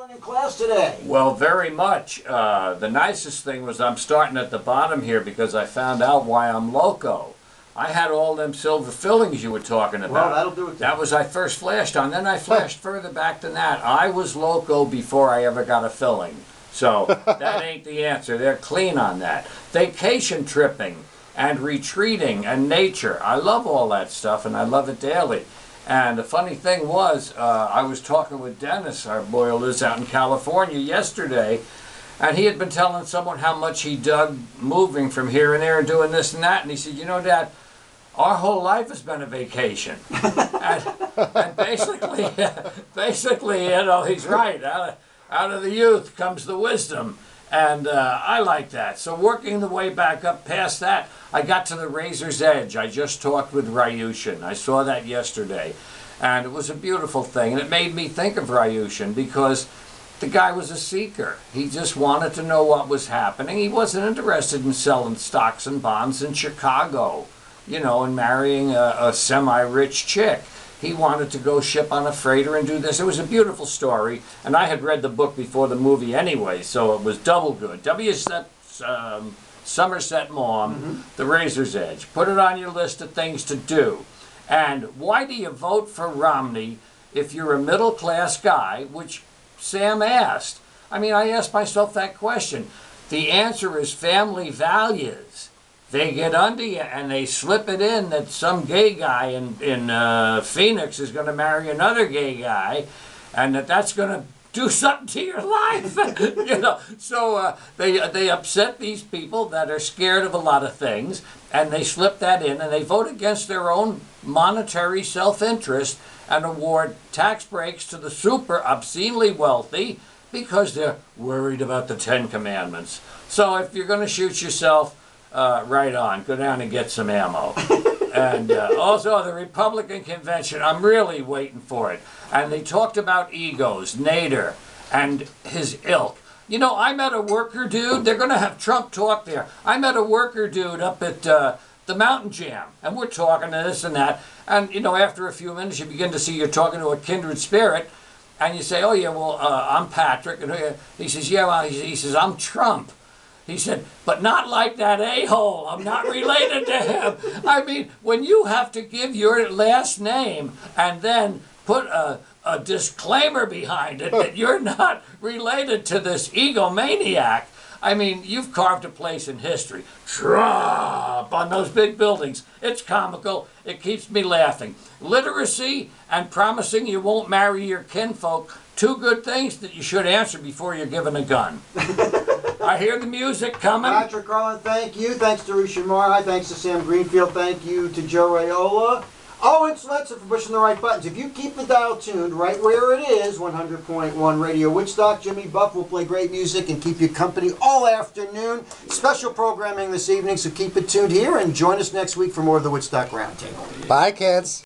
doing in class today? Well, very much. The nicest thing was I'm starting at the bottom here because I found out why I'm loco. I had all them silver fillings you were talking about. Well, that'll do it then. That was I first flashed on. Then I flashed further back than that. I was loco before I ever got a filling. So that ain't the answer. They're clean on that. Vacation tripping and retreating and nature. I love all that stuff and I love it daily. And the funny thing was, I was talking with Dennis, our boy who lives out in California, yesterday, and he had been telling someone how much he dug moving from here and there and doing this and that. And he said, you know, Dad, our whole life has been a vacation. and basically, you know, he's right. Out of the youth comes the wisdom. And I like that. So working the way back up past that, I got to the Razor's Edge. I just talked with Ryushin. I saw that yesterday. And it was a beautiful thing. And it made me think of Ryushin because the guy was a seeker. He just wanted to know what was happening. He wasn't interested in selling stocks and bonds in Chicago, you know, and marrying a semi-rich chick. He wanted to go ship on a freighter and do this. It was a beautiful story, and I had read the book before the movie anyway, so it was double good. Somerset Maugham, The Razor's Edge. Put it on your list of things to do. And why do you vote for Romney if you're a middle-class guy, which Sam asked? I mean, I asked myself that question. The answer is family values. They get under you and they slip it in that some gay guy in Phoenix is going to marry another gay guy, and that's going to do something to your life. You know, so they upset these people that are scared of a lot of things, and they slip that in, and they vote against their own monetary self-interest and award tax breaks to the super obscenely wealthy because they're worried about the Ten Commandments. So if you're going to shoot yourself, right on. Go down and get some ammo. And also the Republican convention, I'm really waiting for it. And they talked about egos, Nader, and his ilk. You know, I met a worker dude. They're going to have Trump talk there. I met a worker dude up at the Mountain Jam, and we're talking to this and that. And, you know, after a few minutes, you begin to see you're talking to a kindred spirit. And you say, oh, yeah, well, I'm Patrick. And he says, yeah, well, he says, I'm Trump. He said, but not like that a-hole. I'm not related to him. I mean, when you have to give your last name and then put a disclaimer behind it that you're not related to this egomaniac, I mean, you've carved a place in history. Trump on those big buildings. It's comical. It keeps me laughing. Literacy and promising you won't marry your kinfolk, two good things that you should answer before you're given a gun. I hear the music coming. Patrick Carlin, thank you. Thanks to Risha Mar. Thanks to Sam Greenfield. Thank you to Joe Raiola. Owen Sletson for pushing the right buttons. If you keep the dial tuned right where it is, 100.1 Radio Woodstock, Jimmy Buff will play great music and keep you company all afternoon. Special programming this evening, so keep it tuned here and join us next week for more of the Woodstock Roundtable. Bye, kids.